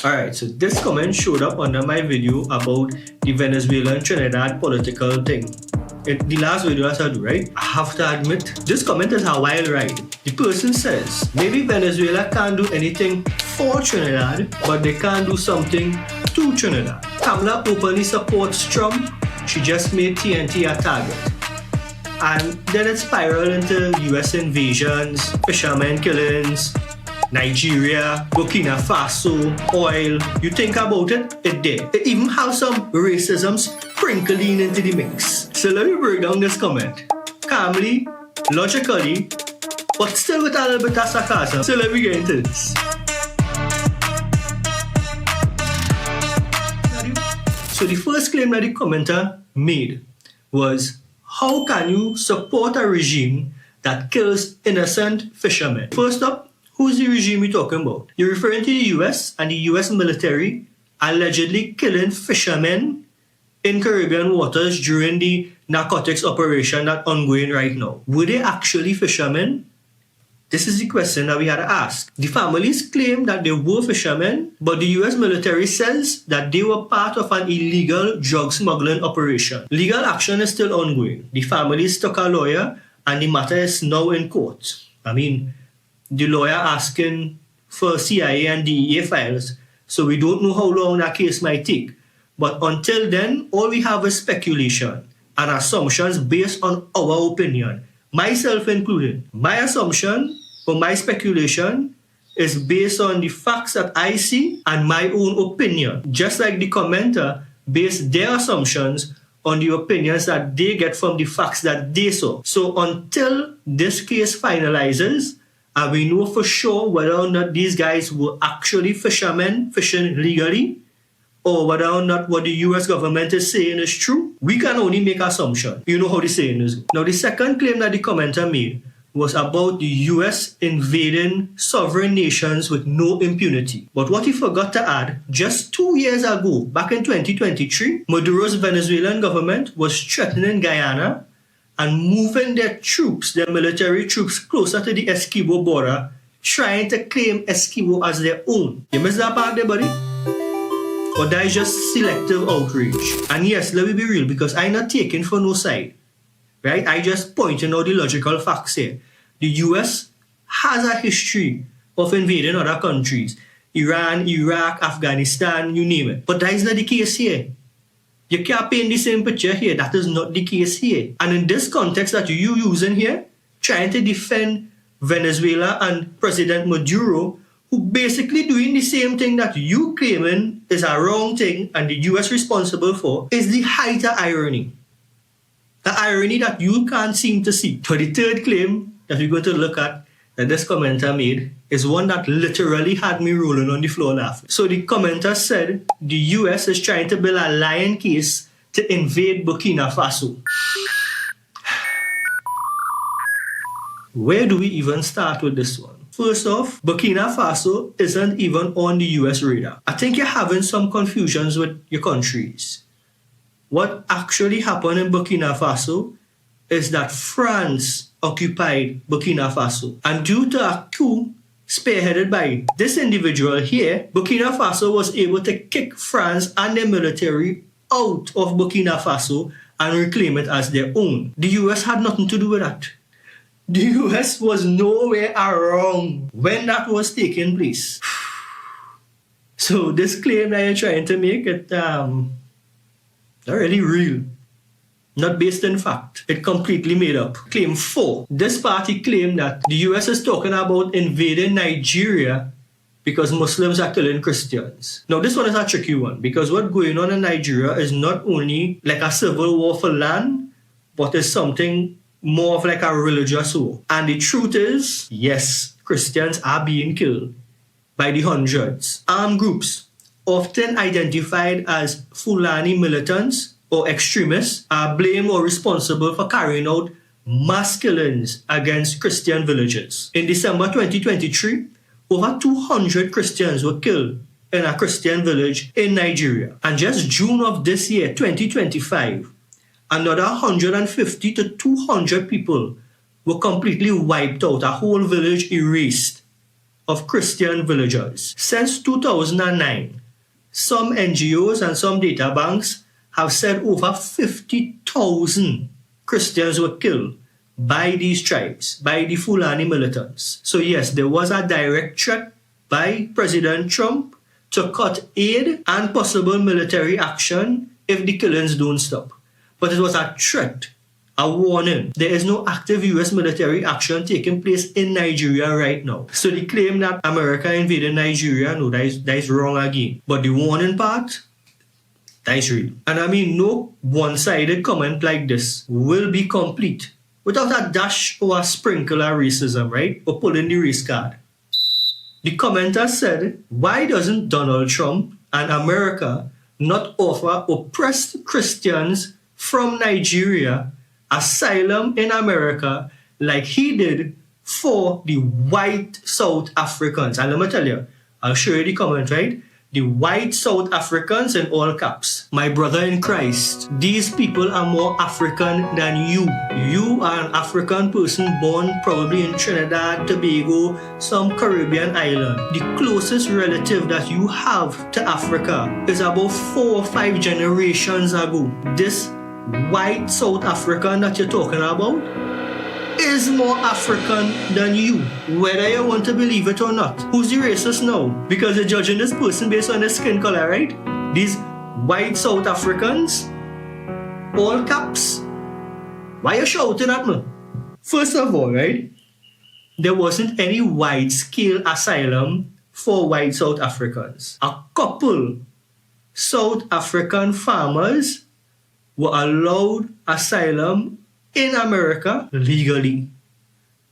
Alright, so this comment showed up under my video about the Venezuelan Trinidad political thing. In the last video I do, right? I have to admit, this comment is a wild ride. The person says, maybe Venezuela can't do anything for Trinidad, but they can do something to Trinidad. Kamala openly supports Trump. She just made TNT a target. And then it spiraled into US invasions, fishermen killings, Nigeria, Burkina Faso, oil. You think about it, it did. It even has some racism sprinkling into the mix. So let me break down this comment. Calmly, logically, but still with a little bit of sarcasm. So let me get into this. So the first claim that the commenter made was, how can you support a regime that kills innocent fishermen? First up, who's the regime we're talking about? You're referring to the US and the US military allegedly killing fishermen in Caribbean waters during the narcotics operation that's ongoing right now. Were they actually fishermen? This is the question that we had to ask. The families claim that they were fishermen, but the US military says that they were part of an illegal drug smuggling operation. Legal action is still ongoing. The families took a lawyer and the matter is now in court. The lawyer asking for CIA and DEA files, so we don't know how long that case might take. But until then, all we have is speculation and assumptions based on our opinion, myself included. My assumption or my speculation is based on the facts that I see and my own opinion, just like the commenter based their assumptions on the opinions that they get from the facts that they saw. So until this case finalizes, and we know for sure whether or not these guys were actually fishermen fishing legally, or whether or not what the US government is saying is true, we can only make assumptions. You know how the saying is. Now, the second claim that the commenter made was about the US invading sovereign nations with no impunity. But what he forgot to add, just 2 years ago, back in 2023, Maduro's Venezuelan government was threatening Guyana and moving their troops, their military troops, closer to the Essequibo border, trying to claim Essequibo as their own. You missed that part there, buddy? Or that is just selective outrage. And yes, let me be real, because I'm not taking for no side, right? I just pointing out the logical facts here. The US has a history of invading other countries. Iran, Iraq, Afghanistan, you name it. But that is not the case here. You can't paint the same picture here. That is not the case here. And in this context that you're using here, trying to defend Venezuela and President Maduro, who basically doing the same thing that you claiming is a wrong thing and the US responsible for, is the height of irony. The irony that you can't seem to see. So the third claim that we're going to look at that this commenter made is one that literally had me rolling on the floor laughing. So the commenter said the US is trying to build a lion case to invade Burkina Faso. Where do we even start with this one? First off, Burkina Faso isn't even on the US radar. I think you're having some confusions with your countries. What actually happened in Burkina Faso is that France occupied Burkina Faso. And due to a coup spearheaded by this individual here, Burkina Faso was able to kick France and their military out of Burkina Faso and reclaim it as their own. The US had nothing to do with that. The US was nowhere around when that was taking place. So this claim that you're trying to make, it not really real. Not based in fact. It completely made up. Claim 4. This party claimed that the US is talking about invading Nigeria because Muslims are killing Christians. Now this one is a tricky one, because what's going on in Nigeria is not only like a civil war for land, but it's something more of like a religious war. And the truth is, yes, Christians are being killed by the hundreds. Armed groups, often identified as Fulani militants or extremists, are blamed or responsible for carrying out mass killings against Christian villages. In December 2023, over 200 Christians were killed in a Christian village in Nigeria. And just June of this year, 2025, another 150 to 200 people were completely wiped out, a whole village erased of Christian villagers. Since 2009, some NGOs and some data banks have said over 50,000 Christians were killed by these tribes, by the Fulani militants. So yes, there was a direct threat by President Trump to cut aid and possible military action if the killings don't stop. But it was a threat, a warning. There is no active US military action taking place in Nigeria right now. So the claim that America invaded Nigeria, no, that is wrong again. But the warning part, that is real. And I mean, no one-sided comment like this will be complete without a dash or a sprinkle of racism, right? Or pulling the race card. The commenter said, why doesn't Donald Trump and America not offer oppressed Christians from Nigeria asylum in America like he did for the white South Africans? And let me tell you, I'll show you the comment, right? The white South Africans in all caps. My brother in Christ, these people are more African than you. You are an African person born probably in Trinidad, Tobago, some Caribbean island. The closest relative that you have to Africa is about 4 or 5 generations ago. This white South African that you're talking about is more African than you, whether you want to believe it or not. Who's the racist now? Because you're judging this person based on their skin color, right? These white South Africans, all caps. Why are you shouting at me? First of all, right, there wasn't any wide-scale asylum for white South Africans. A couple South African farmers were allowed asylum in America legally,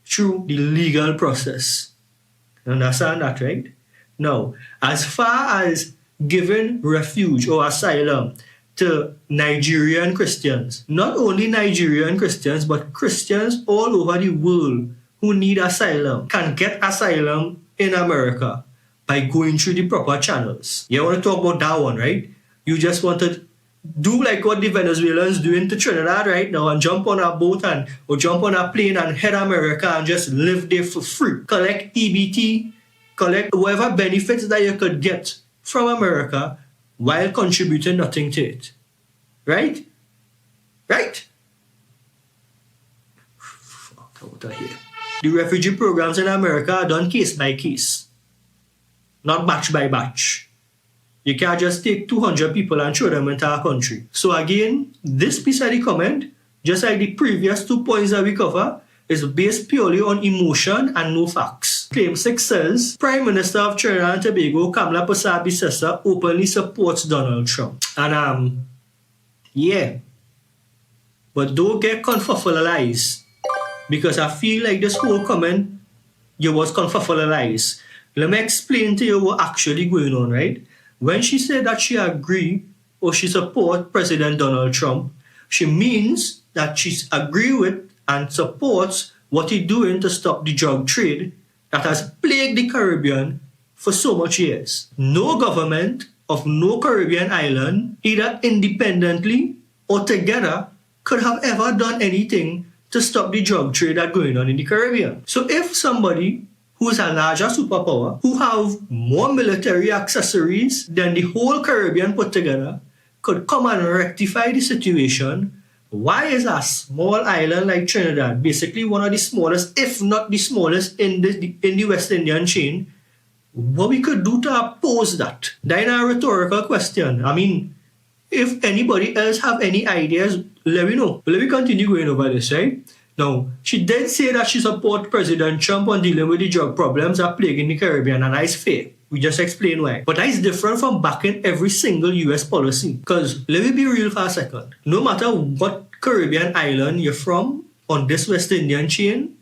through the legal process. You understand that, right? Now, as far as giving refuge or asylum to Nigerian Christians, not only Nigerian Christians, but Christians all over the world who need asylum can get asylum in America by going through the proper channels. You want to talk about that one, right? You just want to do like what the Venezuelans doing to Trinidad right now and jump on a boat or jump on a plane and head America and just live there for free. Collect EBT, collect whatever benefits that you could get from America while contributing nothing to it. Right? Right? Fuck out of here. The refugee programs in America are done case by case, not batch by batch. You can't just take 200 people and throw them into a country. So again, this piece of the comment, just like the previous 2 points that we cover, is based purely on emotion and no facts. Claim 6 says, Prime Minister of Trinidad and Tobago, Kamala Persad-Bissessar, openly supports Donald Trump. And yeah. But don't get confufflealized, because I feel like this whole comment, you was confufflealized. Let me explain to you what actually going on, right? When she said that she agree or she support President Donald Trump, she means that she agree with and supports what he's doing to stop the drug trade that has plagued the Caribbean for so much years. No government of no Caribbean island, either independently or together, could have ever done anything to stop the drug trade that's going on in the Caribbean. So if somebody who is a larger superpower, who have more military accessories than the whole Caribbean put together, could come and rectify the situation, why is a small island like Trinidad, basically one of the smallest, if not the smallest in the West Indian chain, what we could do to oppose that? That's a rhetorical question. I mean, if anybody else have any ideas, let me know. But let me continue going over this, right? Now, she did say that she supports President Trump on dealing with the drug problems that plague in the Caribbean, and that is fair. We just explain why. But that is different from backing every single US policy. Because let me be real for a second. No matter what Caribbean island you're from on this West Indian chain,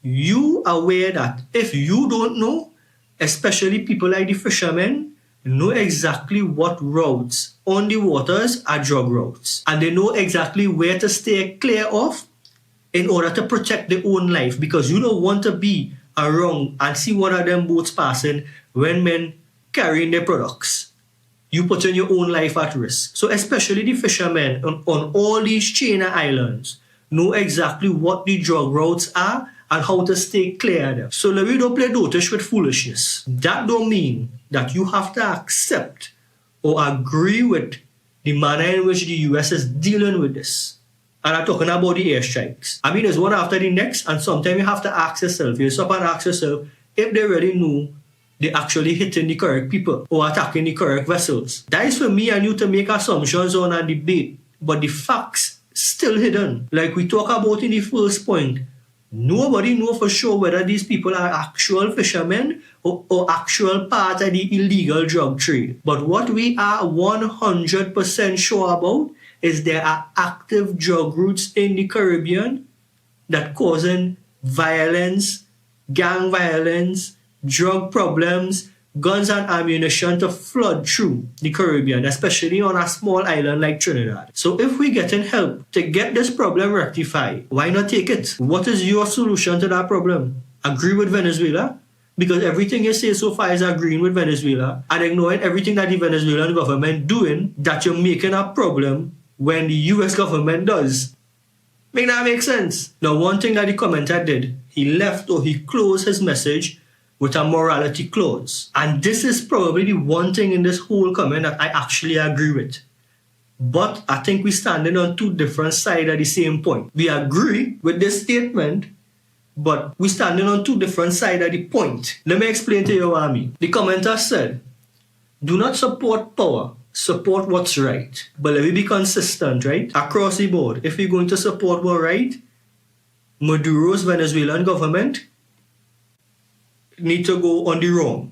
you are aware that if you don't know, especially people like the fishermen, know exactly what routes on the waters are drug routes. And they know exactly where to stay clear of in order to protect their own life, because you don't want to be around and see one of them boats passing when men carrying their products. You put in your own life at risk. So especially the fishermen on all these chain islands know exactly what the drug routes are and how to stay clear of them. So let me don't play dotish with foolishness. That don't mean that you have to accept or agree with the manner in which the US is dealing with this. And I'm talking about the airstrikes. I mean, it's one after the next, and sometimes you have to ask yourself, you stop and ask yourself if they really know they're actually hitting the correct people or attacking the correct vessels. That is for me and you to make assumptions on and debate, but the facts still hidden. Like we talk about in the first point, nobody know for sure whether these people are actual fishermen or actual part of the illegal drug trade. But what we are 100% sure about is there are active drug routes in the Caribbean that causing violence, gang violence, drug problems, guns and ammunition to flood through the Caribbean, especially on a small island like Trinidad. So if we're getting help to get this problem rectified, why not take it? What is your solution to that problem? Agree with Venezuela? Because everything you say so far is agreeing with Venezuela and ignoring everything that the Venezuelan government doing, that you're making a problem when the US government does. Make that make sense? Now, one thing that the commenter did, he left or he closed his message with a morality clause. And this is probably the one thing in this whole comment that I actually agree with. But I think we're standing on two different sides of the same point. We agree with this statement, but we're standing on two different sides of the point. Let me explain to you what I mean. The commenter said, do not support power, support what's right. But let me be consistent, right? Across the board, if we're going to support what's right, Maduro's Venezuelan government need to go on the wrong.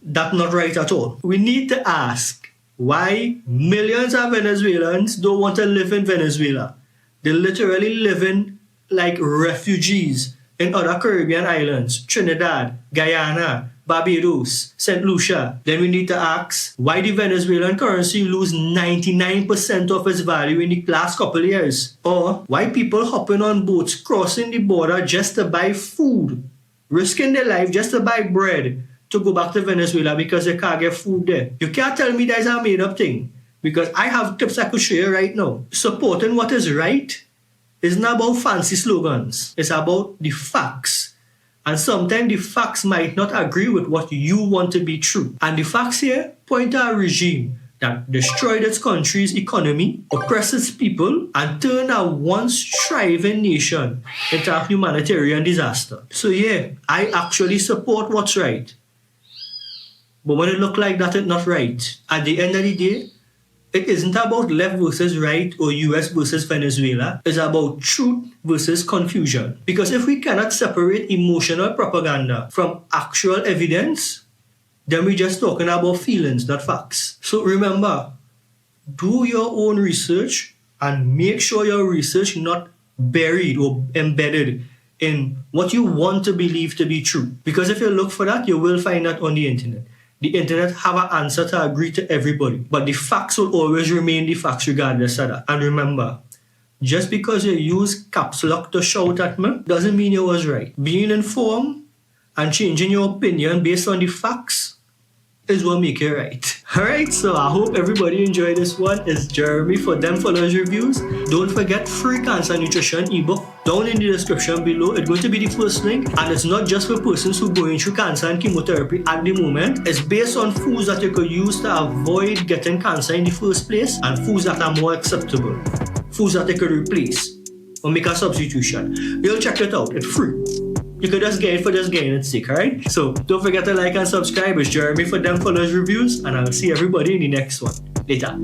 That's not right at all. We need to ask why millions of Venezuelans don't want to live in Venezuela. They're literally living like refugees in other Caribbean islands, Trinidad, Guyana, Barbados, St. Lucia. Then we need to ask why the Venezuelan currency lose 99% of its value in the last couple of years. Or why people hopping on boats crossing the border just to buy food, risking their life just to buy bread to go back to Venezuela because they can't get food there. You can't tell me that's a made up thing, because I have tips I could share right now. Supporting what is right is not about fancy slogans. It's about the facts. And sometimes the facts might not agree with what you want to be true. And the facts here point to a regime that destroyed its country's economy, oppressed its people, and turned a once thriving nation into a humanitarian disaster. So yeah, I actually support what's right. But when it looks like that, it's not right. At the end of the day, it isn't about left versus right or US versus Venezuela. It's about truth versus confusion. Because if we cannot separate emotional propaganda from actual evidence, then we're just talking about feelings, not facts. So remember, do your own research and make sure your research not buried or embedded in what you want to believe to be true. Because if you look for that, you will find that on the internet. The internet have an answer to agree to everybody. But the facts will always remain the facts regardless of that. And remember, just because you use caps lock to shout at me doesn't mean you was right. Being informed and changing your opinion based on the facts is what make it right. Alright, so I hope everybody enjoyed this one. It's Jeremy for Them Followers Reviews. Don't forget free cancer nutrition ebook down in the description below. It's going to be the first link, and it's not just for persons who are going through cancer and chemotherapy at the moment. It's based on foods that you could use to avoid getting cancer in the first place, and foods that are more acceptable. Foods that you could replace or make a substitution. You'll check it out. It's free. You could just get it for just getting it sick, alright? So don't forget to like and subscribe. It's Jeremy for Them Followers Reviews, and I'll see everybody in the next one. Later.